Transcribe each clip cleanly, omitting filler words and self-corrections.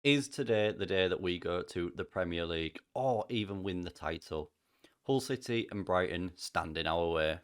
Is today the day that we go to the Premier League or even win the title? Hull City and Brighton stand in our way.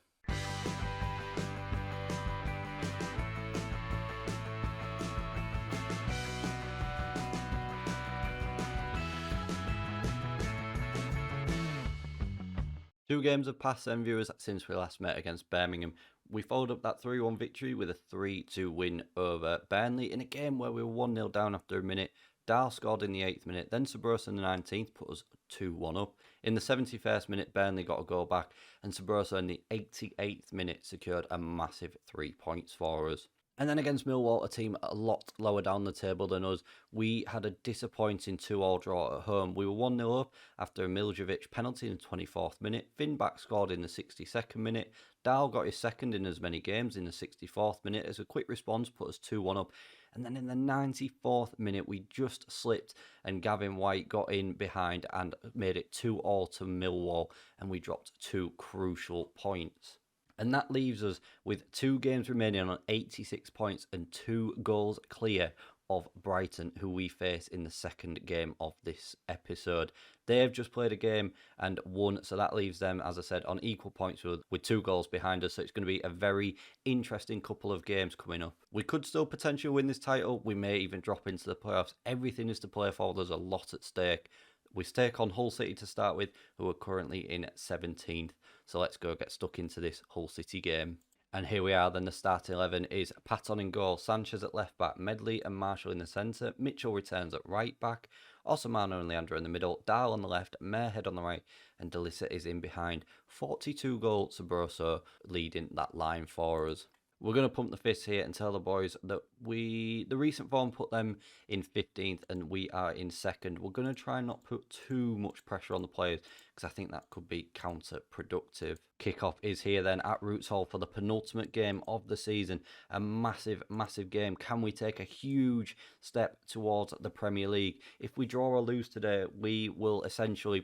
Two games have passed then, viewers, since we last met against Birmingham. We followed up that 3-1 victory with a 3-2 win over Burnley in a game where we were 1-0 down after a minute. Dahl scored in the 8th minute, then Sabrosa in the 19th put us 2-1 up. In the 71st minute, Burnley got a goal back, and Sabrosa in the 88th minute secured a massive 3 points for us. And then against Millwall, a team a lot lower down the table than us, we had a disappointing 2-2 draw at home. We were 1-0 up after a Miljevic penalty in the 24th minute. Finback scored in the 62nd minute. Dahl got his second in as many games in the 64th minute as a quick response put us 2-1 up. And then in the 94th minute, we just slipped and Gavin White got in behind and made it 2-2 to Millwall, and we dropped 2 crucial points. And that leaves us with 2 games remaining on 86 points and 2 goals clear of Brighton, who we face in the second game of this episode. They've just played a game and won, so that leaves them, as I said, on equal points with 2 goals behind us. So it's going to be a very interesting couple of games coming up. We could still potentially win this title. We may even drop into the playoffs. Everything is to play for. There's a lot at stake. We take on Hull City to start with, who are currently in 17th. So let's go get stuck into this Hull City game. And here we are then. The starting 11 is Patton in goal, Sanchez at left back, Medley and Marshall in the centre, Mitchell returns at right back, Osamano and Leandro in the middle, Dahl on the left, Marehead on the right, and Delissa is in behind. 42 goal Sabroso leading that line for us. We're going to pump the fist here and tell the boys that the recent form put them in 15th and we are in 2nd. We're going to try and not put too much pressure on the players because I think that could be counterproductive. Kickoff is here then at Roots Hall for the penultimate game of the season. A massive, massive game. Can we take a huge step towards the Premier League? If we draw or lose today, we will essentially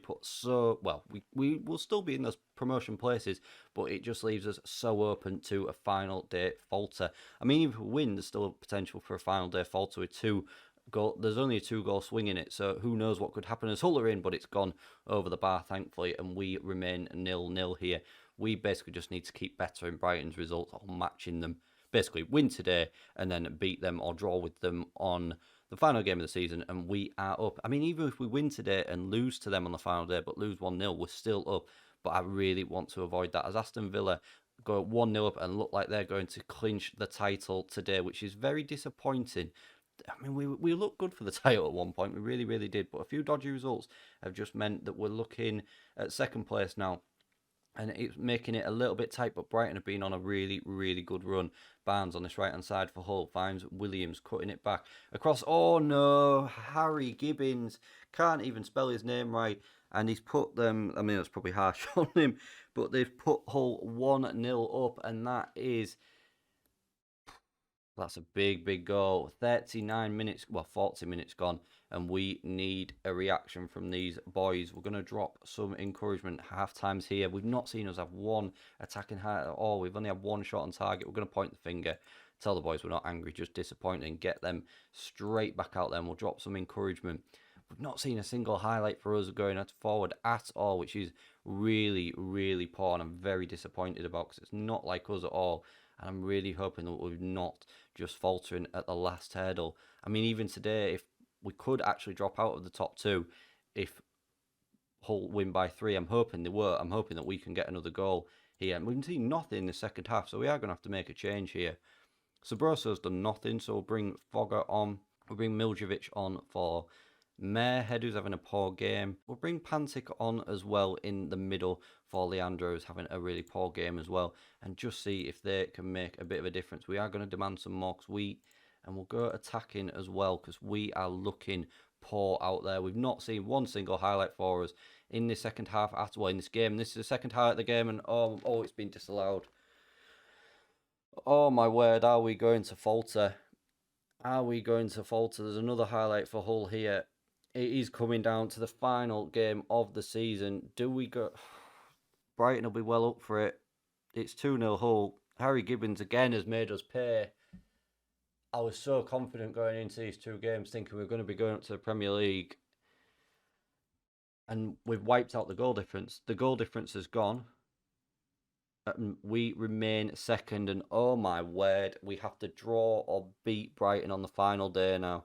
we will still be in those promotion places, but it just leaves us so open to a final day falter. I mean, if we win, there's still a potential for a final day falter with 2 goal. There's only a 2-goal swing in it, so who knows what could happen as Hull are in, but it's gone over the bar, thankfully, and we remain 0-0 here. We basically just need to keep bettering Brighton's results or matching them. Basically, win today and then beat them or draw with them on the final game of the season, and we are up. I mean, even if we win today and lose to them on the final day, but lose 1-0, we're still up. But I really want to avoid that, as Aston Villa go 1-0 up and look like they're going to clinch the title today, which is very disappointing. I mean, we looked good for the title at one point. We really, really did. But a few dodgy results have just meant that we're looking at 2nd place now. And it's making it a little bit tight, but Brighton have been on a really, really good run. Barnes on this right-hand side for Hull finds Williams cutting it back across. Oh, no. Harry Gibbons can't even spell his name right. And he's put them, I mean, that's probably harsh on him, but they've put Hull 1-0 up, and that's a big, big goal. 39 minutes, well, 40 minutes gone, and we need a reaction from these boys. We're going to drop some encouragement. Half times here. We've not seen us have one attacking height at all. We've only had 1 shot on target. We're going to point the finger, tell the boys we're not angry, just disappointed, and get them straight back out there, and we'll drop some encouragement. We've not seen a single highlight for us going forward at all, which is really, really poor, and I'm very disappointed about because it's not like us at all. And I'm really hoping that we're not just faltering at the last hurdle. I mean, even today, if we could actually drop out of the top 2, if Hull win by 3, I'm hoping they were. I'm hoping that we can get another goal here. And we can see nothing in the second half, so we are going to have to make a change here. Sabroso's done nothing, so we'll bring Fogger on. We'll bring Miljevic on for Marehead, who's having a poor game. We'll bring Pantic on as well in the middle for Leandro, who's having a really poor game as well, and just see if they can make a bit of a difference. We are going to demand some more and we'll go attacking as well because we are looking poor out there. We've not seen one single highlight for us in the second half at all in this game. This is the second highlight of the game, and oh, it's been disallowed. Oh my word, are we going to falter? Are we going to falter? There's another highlight for Hull here. It is coming down to the final game of the season. Do we go? Brighton will be well up for it. It's 2-0 Hull. Harry Gibbons again has made us pay. I was so confident going into these two games, thinking we were going to be going up to the Premier League, and we've wiped out the goal difference. The goal difference has gone. We remain second, and oh my word, we have to draw or beat Brighton on the final day now.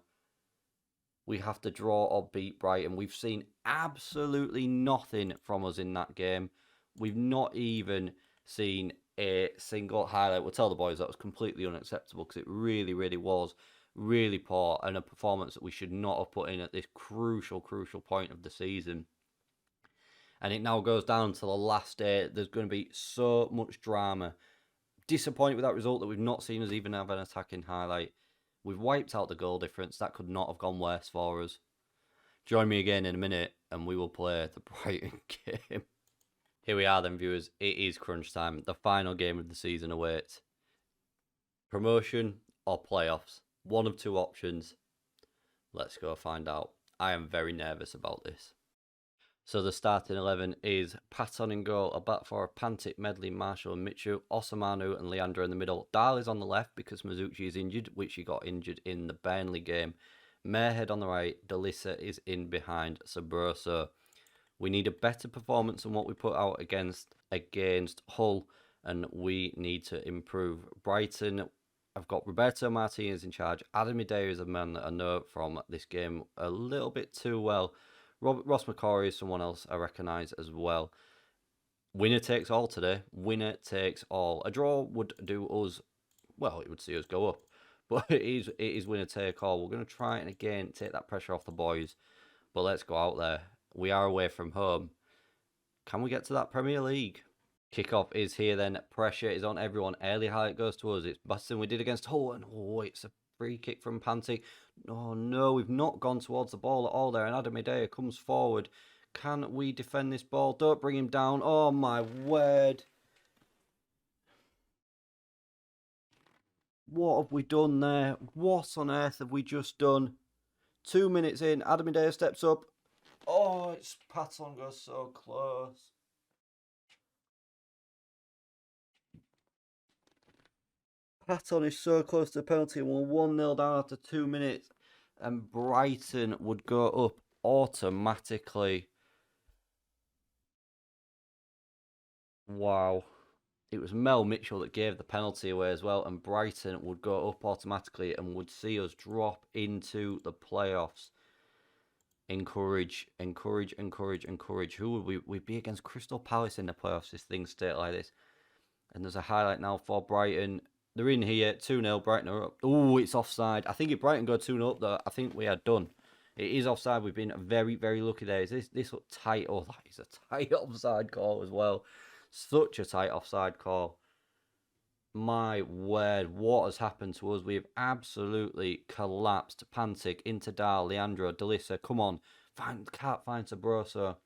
We have to draw or beat Brighton. We've seen absolutely nothing from us in that game. We've not even seen a single highlight. We'll tell the boys that was completely unacceptable because it really, really was really poor and a performance that we should not have put in at this crucial point of the season. And it now goes down to the last day. There's going to be so much drama. Disappointed with that result that we've not seen us even have an attacking highlight. We've wiped out the goal difference. That could not have gone worse for us. Join me again in a minute and we will play the Brighton game. Here we are then, viewers. It is crunch time. The final game of the season awaits. Promotion or playoffs. One of two options. Let's go find out. I am very nervous about this. So the starting 11 is Patton in goal, a back four of Pantic, Medley, Marshall and Mitchell, Osamanu and Leandro in the middle. Dahl is on the left because Mizuchi is injured, which he got injured in the Burnley game. Marehead on the right, Delissa is in behind Sabroso. We need a better performance than what we put out against Hull, and we need to improve. Brighton, I've got Roberto Martinez in charge. Adam Idea is a man that I know from this game a little bit too well. Ross McCory is someone else I recognise as well. Winner takes all today. Winner takes all. A draw would do us, well, it would see us go up. But it is winner take all. We're going to try and again take that pressure off the boys. But let's go out there. We are away from home. Can we get to that Premier League? Kickoff is here then. Pressure is on everyone. Early highlight goes to us. It's better than we did against Hull. And oh, it's a free kick from Pantic. Oh no, we've not gone towards the ball at all there. And Adam Idea comes forward. Can we defend this ball? Don't bring him down. Oh my word. What have we done there? What on earth have we just done? 2 minutes in, Adam Idea steps up. Oh, it's Patton goes so close. Patton is so close to the penalty and we're 1-0 down after 2 minutes. And Brighton would go up automatically. Wow. It was Mel Mitchell that gave the penalty away as well. And Brighton would go up automatically and would see us drop into the playoffs. Encourage. Who would we'd be against Crystal Palace in the playoffs? This thing stayed like this. And there's a highlight now for Brighton. They're in here, 2-0, Brighton are up. Oh, it's offside. I think if Brighton go 2-0 up, though, I think we are done. It is offside. We've been very, very lucky there. Is this look tight? Oh, that is a tight offside call as well. Such a tight offside call. My word, what has happened to us? We have absolutely collapsed. Pantic, into Dahl, Leandro, Delissa, come on. Can't find Sabroso.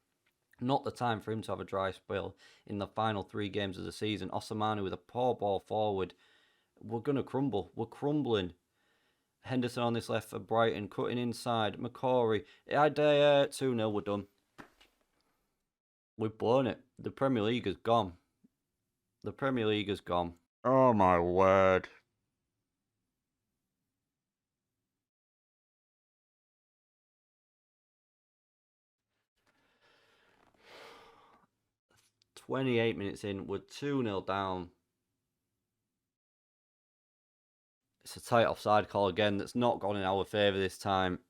Not the time for him to have a dry spell in the final 3 games of the season. Osamanu with a poor ball forward. We're going to crumble. We're crumbling. Henderson on this left for Brighton. Cutting inside. McCory. Idea. 2-0. We're done. We've blown it. The Premier League is gone. The Premier League is gone. Oh my word. "28 minutes in, we're 2-0 down. It's a tight offside call again that's not gone in our favour this time.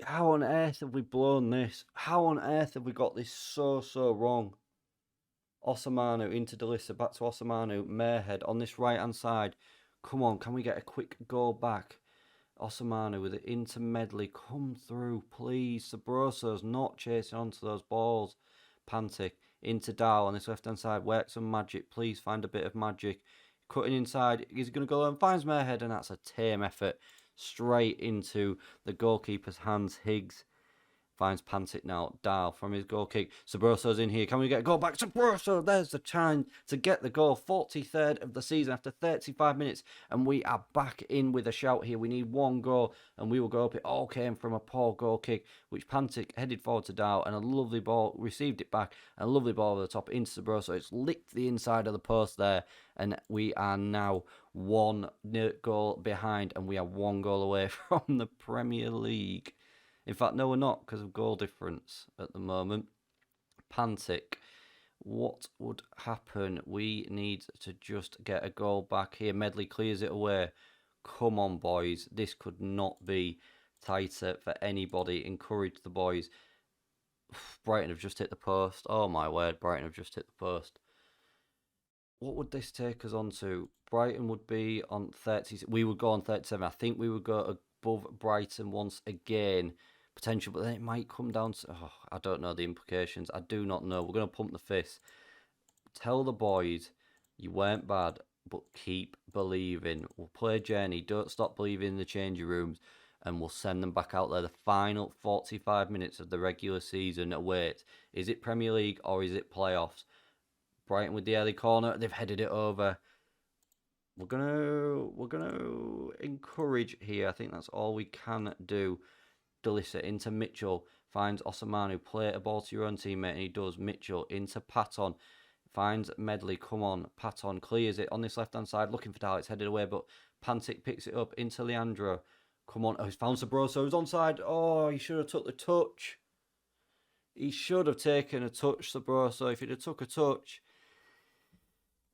How on earth have we blown this? How on earth have we got this so wrong? Osamanu into Delissa, back to Osamanu. Marehead on this right-hand side. Come on, can we get a quick goal back? Osamanu with it into Medley. Come through, please. Sabroso's not chasing onto those balls. Pantic into Dahl on this left-hand side. Work some magic. Please find a bit of magic. Cutting inside. He's going to go and finds Marehead, and that's a tame effort. Straight into the goalkeeper's hands, Higgs. Finds Pantic now. Dahl from his goal kick. Sabroso's in here. Can we get a goal back? Sabroso, there's the chance to get the goal. 43rd of the season after 35 minutes. And we are back in with a shout here. We need one goal and we will go up. It all came from a poor goal kick, which Pantic headed forward to Dahl. And a lovely ball, received it back. And a lovely ball over the top into Sabroso. It's licked the inside of the post there. And we are now 1 goal behind. And we are 1 goal away from the Premier League. In fact, no, we're not, because of goal difference at the moment. Pantic, what would happen? We need to just get a goal back here. Medley clears it away. Come on, boys. This could not be tighter for anybody. Encourage the boys. Brighton have just hit the post. Oh, my word. Brighton have just hit the post. What would this take us on to? Brighton would be on 30. We would go on 37. I think we would go above Brighton once again. Potential, but then it might come down to, I don't know the implications. I do not know. We're going to pump the fist. Tell the boys you weren't bad, but keep believing. We'll play Jenny. Don't stop believing in the changing rooms, and we'll send them back out there. The final 45 minutes of the regular season awaits. Is it Premier League or is it playoffs? Brighton with the early corner. They've headed it over. We're gonna encourage here. I think that's all we can do. Delissa into Mitchell, finds Osamanu, play a ball to your own teammate, and he does. Mitchell into Patton, finds Medley, come on, Patton clears it on this left-hand side, looking for Dahl, it's headed away, but Pantic picks it up into Leandro, come on, he's found Sabroso, who's onside, he should have took the touch, he should have taken a touch, Sabroso. If he'd have took a touch,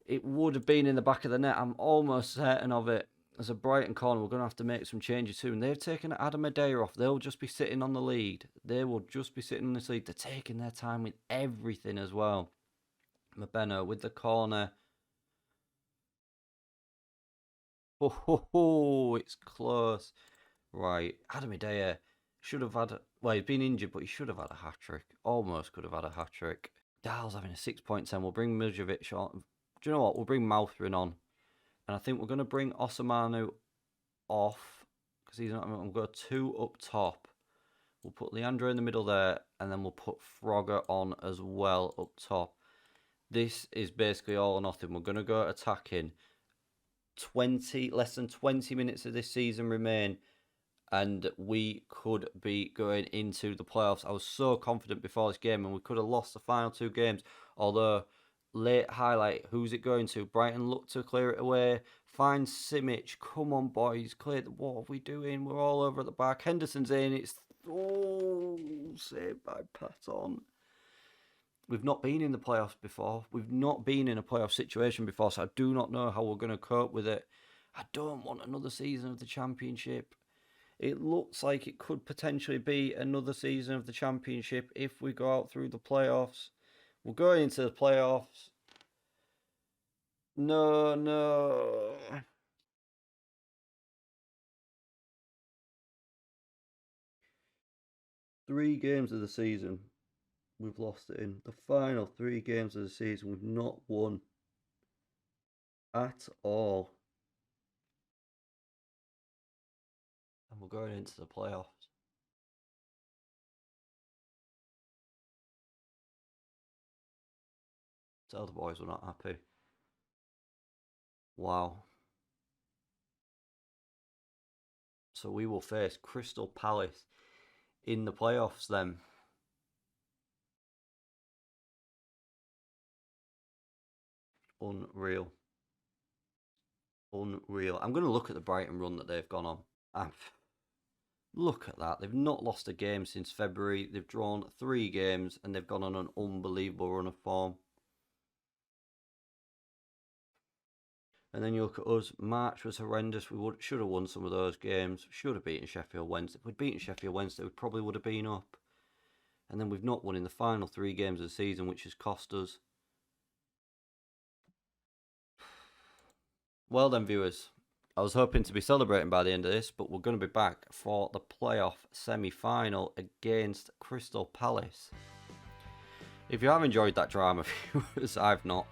it would have been in the back of the net, I'm almost certain of it. As a Brighton corner, we're going to have to make some changes soon. They've taken Adam Adair off. They'll just be sitting on the lead. They will just be sitting on this lead. They're taking their time with everything as well. Mabeno with the corner. Oh, it's close. Right, Adam Adair should have had... Well, he's been injured, but he should have had a hat-trick. Almost could have had a hat-trick. Dahl's having a 6.10. We'll bring Miljevic on. Do you know what? We'll bring Mouthrin on. And I think we're going to bring Osamanu off because he's not. We'll go 2 up top. We'll put Leandro in the middle there, and then we'll put Frogger on as well up top. This is basically all or nothing. We're going to go attacking. Less than 20 minutes of this season remain, and we could be going into the playoffs. I was so confident before this game, and we could have lost the final 2 games, although... Late highlight, who's it going to? Brighton look to clear it away. Find Simic. Come on, boys. Clear the... What are we doing? We're all over at the back. Henderson's in. It's... saved by Patton. We've not been in the playoffs before. We've not been in a playoff situation before, so I do not know how we're going to cope with it. I don't want another season of the Championship. It looks like it could potentially be another season of the Championship if we go out through the playoffs. We're going into the playoffs. No. 3 games of the season, we've lost it in. The final 3 games of the season, we've not won at all. And we're going into the playoffs. Tell the boys we're not happy. Wow. So we will face Crystal Palace in the playoffs then. Unreal. I'm going to look at the Brighton run that they've gone on. Look at that. They've not lost a game since February. They've drawn 3 games and they've gone on an unbelievable run of form. And then you look at us. March was horrendous. We should have won some of those games. Should have beaten Sheffield Wednesday. If we'd beaten Sheffield Wednesday, we probably would have been up. And then we've not won in the final 3 games of the season, which has cost us. Well then, viewers. I was hoping to be celebrating by the end of this, but we're going to be back for the playoff semi-final against Crystal Palace. If you have enjoyed that drama, viewers, I've not.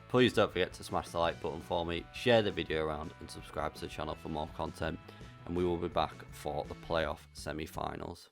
Please don't forget to smash the like button for me, share the video around and subscribe to the channel for more content. And we will be back for the playoff semi-finals.